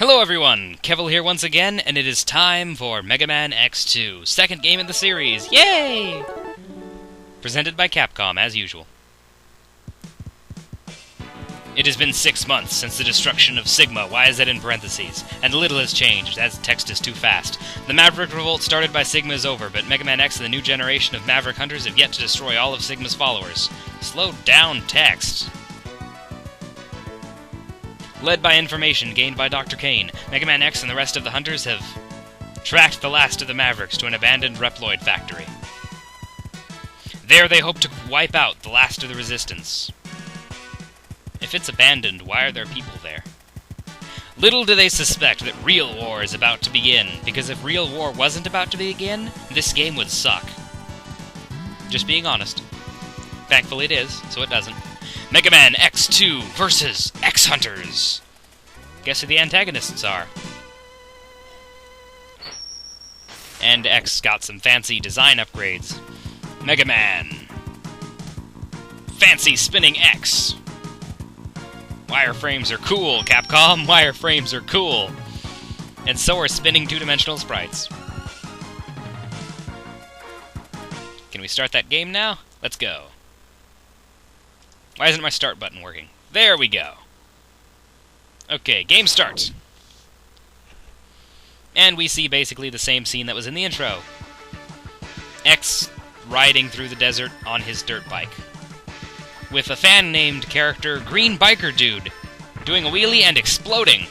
Hello everyone, Kevvl here once again, and it is time for Mega Man X2, second game in the series, yay! Presented by Capcom, as usual. It has been 6 months since the destruction of Sigma, why is that in parentheses? And little has changed, as text is too fast. The Maverick revolt started by Sigma is over, but Mega Man X and the new generation of Maverick hunters have yet to destroy all of Sigma's followers. Slow down, text. Led by information gained by Dr. Kane, Mega Man X and the rest of the hunters have tracked the last of the Mavericks to an abandoned Reploid factory. There they hope to wipe out the last of the Resistance. If it's abandoned, why are there people there? Little do they suspect that real war is about to begin, because if real war wasn't about to begin, this game would suck. Just being honest. Thankfully it is, so it doesn't. Mega Man X2 versus X-Hunters. Guess who the antagonists are? And X got some fancy design upgrades. Mega Man. Fancy spinning X. Wireframes are cool, Capcom. Wireframes are cool. And so are spinning two-dimensional sprites. Can we start that game now? Let's go. Why isn't my start button working? There we go. Okay, game starts. And we see basically the same scene that was in the intro. X riding through the desert on his dirt bike. With a fan-named character, Green Biker Dude, doing a wheelie and exploding.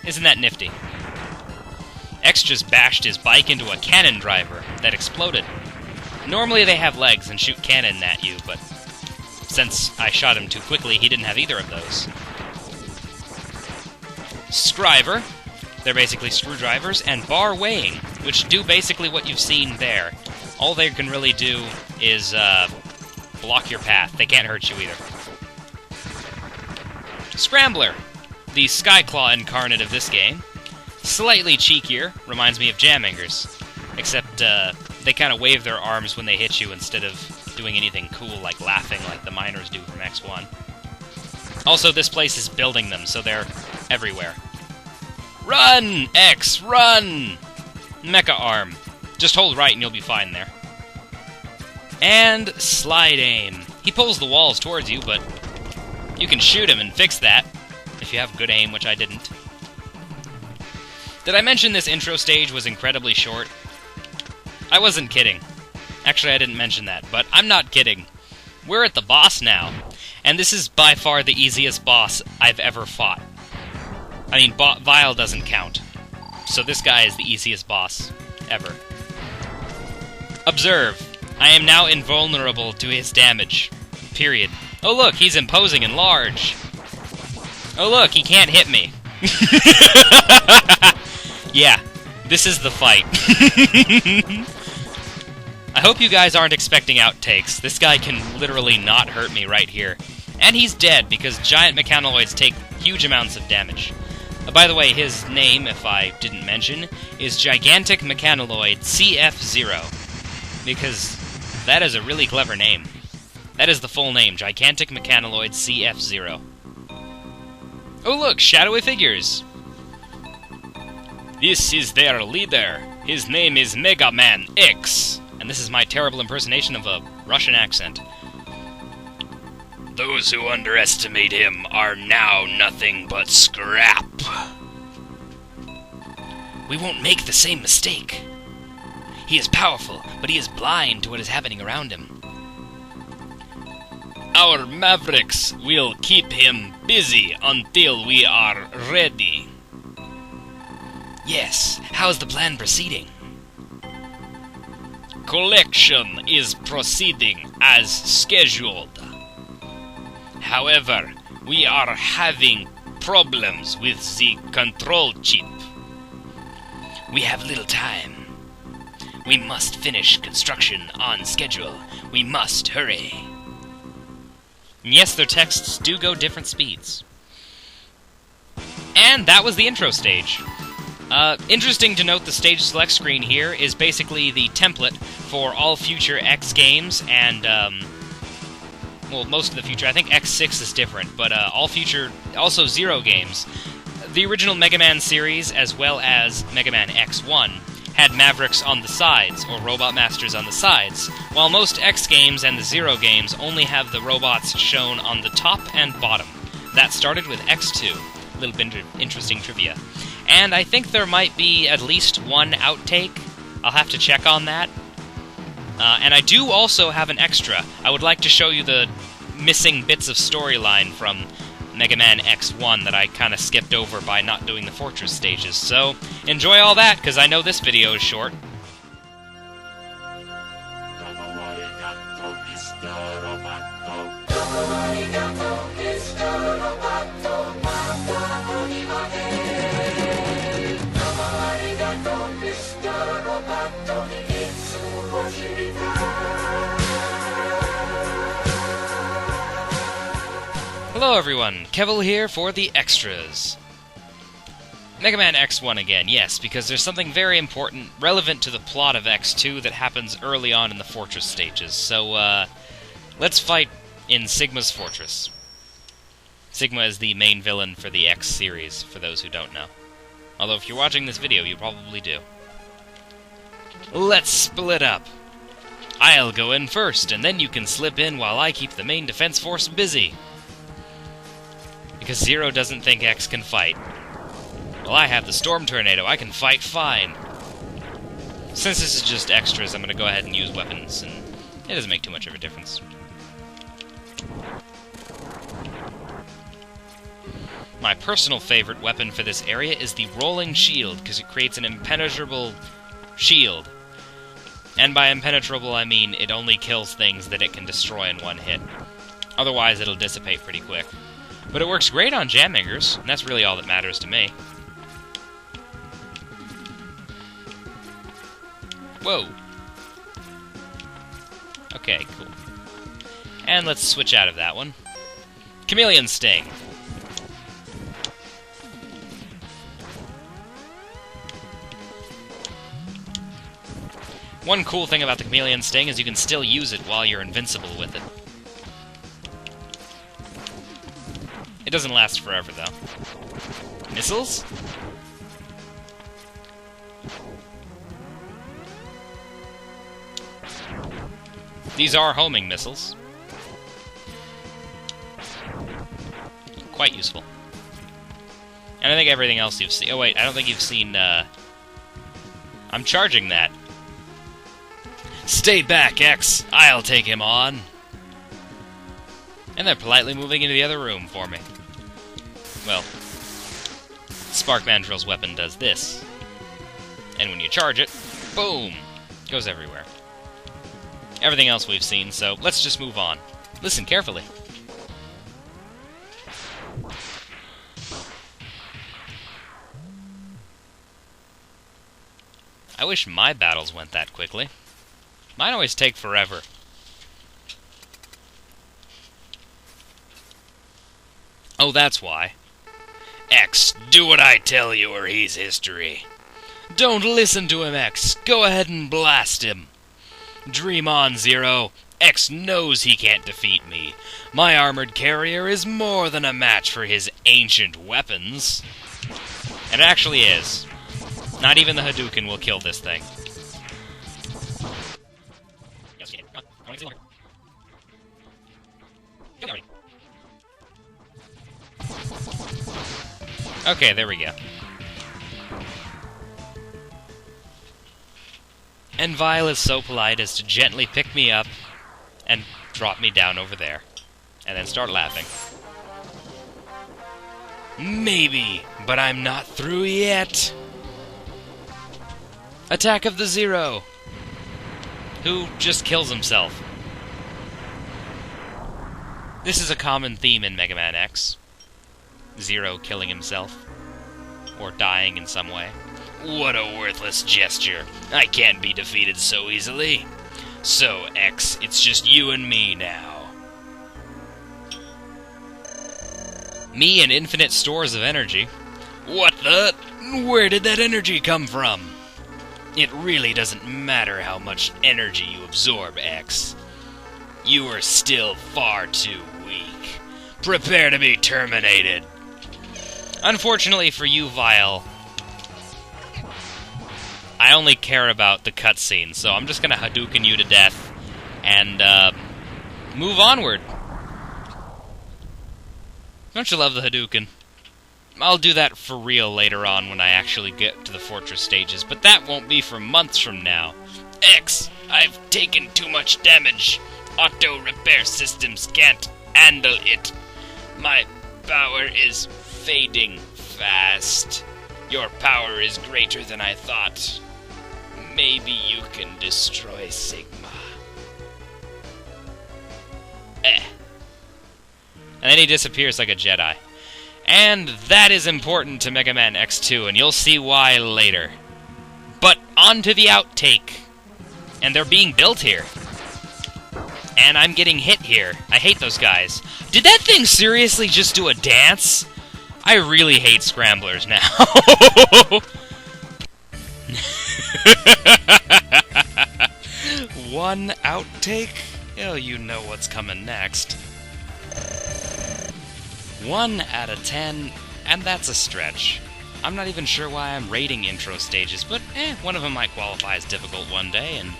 Isn't that nifty? X just bashed his bike into a cannon driver that exploded. Normally they have legs and shoot cannon at you, but since I shot him too quickly, he didn't have either of those. Scriver, they're basically screwdrivers, and bar weighing, which do basically what you've seen there. All they can really do is block your path. They can't hurt you either. Scrambler, the Skyclaw incarnate of this game. Slightly cheekier, reminds me of Jamangers, except they kind of wave their arms when they hit you instead of doing anything cool like laughing like the miners do from X1. Also, this place is building them, so they're everywhere. Run, X, run! Mecha arm. Just hold right and you'll be fine there. And slide aim. He pulls the walls towards you, but you can shoot him and fix that, if you have good aim, which I didn't. Did I mention this intro stage was incredibly short? I wasn't kidding. Actually, I didn't mention that, but I'm not kidding. We're at the boss now, and this is by far the easiest boss I've ever fought. I mean, Vile doesn't count, so this guy is the easiest boss ever. Observe. I am now invulnerable to his damage. Period. Oh look, he's imposing and large. Oh look, he can't hit me. Yeah, this is the fight. I hope you guys aren't expecting outtakes. This guy can literally not hurt me right here. And he's dead, because giant mechanoids take huge amounts of damage. By the way, his name, if I didn't mention, is Gigantic Mechanoid CF0. Because that is a really clever name. That is the full name, Gigantic Mechanoid CF0. Oh look, shadowy figures! This is their leader. His name is Mega Man X. And this is my terrible impersonation of a Russian accent. Those who underestimate him are now nothing but scrap. We won't make the same mistake. He is powerful, but he is blind to what is happening around him. Our Mavericks will keep him busy until we are ready. Yes, how's the plan proceeding? Collection is proceeding as scheduled. However, we are having problems with the control chip. We have little time. We must finish construction on schedule. We must hurry. Yes, their texts do go different speeds. And that was the intro stage. Interesting to note, the stage select screen here is basically the template for all future X games, and, well, most of the future. I think X6 is different, but all future, also Zero games. The original Mega Man series, as well as Mega Man X1, had Mavericks on the sides, or Robot Masters on the sides, while most X games and the Zero games only have the robots shown on the top and bottom. That started with X2. A little bit interesting trivia. And I think there might be at least one outtake. I'll have to check on that. And I do also have an extra. I would like to show you the missing bits of storyline from Mega Man X1 that I kind of skipped over by not doing the Fortress stages. So, enjoy all that, because I know this video is short. Hello everyone, Kevvl here for the extras. Mega Man X1 again, yes, because there's something very important, relevant to the plot of X2 that happens early on in the Fortress stages. So, let's fight in Sigma's Fortress. Sigma is the main villain for the X series, for those who don't know. Although if you're watching this video, you probably do. Let's split up. I'll go in first, and then you can slip in while I keep the main defense force busy. Because Zero doesn't think X can fight. Well, I have the Storm Tornado. I can fight fine. Since this is just extras, I'm going to go ahead and use weapons, and it doesn't make too much of a difference. My personal favorite weapon for this area is the Rolling Shield, because it creates an impenetrable shield. And by impenetrable, I mean it only kills things that it can destroy in one hit. Otherwise, it'll dissipate pretty quick. But it works great on jam angers, and that's really all that matters to me. Whoa. Okay, cool. And let's switch out of that one. Chameleon Sting. One cool thing about the Chameleon Sting is you can still use it while you're invincible with it. It doesn't last forever, though. Missiles? These are homing missiles. Quite useful. And I think everything else you've seen... Oh, wait, I don't think you've seen, I'm charging that. Stay back, X! I'll take him on! And they're politely moving into the other room for me. Well, Spark Mandrill's weapon does this. And when you charge it, boom! Goes everywhere. Everything else we've seen, so let's just move on. Listen carefully. I wish my battles went that quickly. Mine always take forever. Oh, that's why. X, do what I tell you or he's history. Don't listen to him, X. Go ahead and blast him. Dream on, Zero. X knows he can't defeat me. My armored carrier is more than a match for his ancient weapons. And it actually is. Not even the Hadouken will kill this thing. Okay, there we go. And Vile is so polite as to gently pick me up and drop me down over there. And then start laughing. Maybe, but I'm not through yet. Attack of the Zero, who just kills himself. This is a common theme in Mega Man X. Zero killing himself, or dying in some way. What a worthless gesture. I can't be defeated so easily. So, X, it's just you and me now. Me and infinite stores of energy. What the? Where did that energy come from? It really doesn't matter how much energy you absorb, X. You are still far too weak. Prepare to be terminated. Unfortunately for you, Vile, I only care about the cutscene, so I'm just gonna Hadouken you to death and move onward. Don't you love the Hadouken? I'll do that for real later on when I actually get to the fortress stages, but that won't be for months from now. X, I've taken too much damage. Auto repair systems can't handle it. My power is fading fast. Your power is greater than I thought. Maybe you can destroy Sigma. And then he disappears like a Jedi. And that is important to Mega Man X2, and you'll see why later. But on to the outtake. And they're being built here. And I'm getting hit here. I hate those guys. Did that thing seriously just do a dance? I really hate scramblers now. One outtake? Oh, you know what's coming next. 1 out of 10, and that's a stretch. I'm not even sure why I'm rating intro stages, but one of them might qualify as difficult one day, and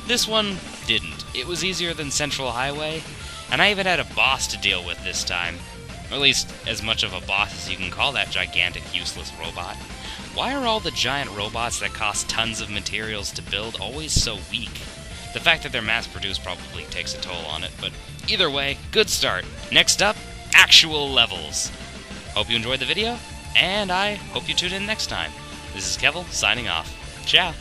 this one didn't. It was easier than Central Highway, and I even had a boss to deal with this time. Or at least, as much of a boss as you can call that gigantic, useless robot. Why are all the giant robots that cost tons of materials to build always so weak? The fact that they're mass-produced probably takes a toll on it, but either way, good start. Next up, actual levels. Hope you enjoyed the video, and I hope you tune in next time. This is Kevvl, signing off. Ciao!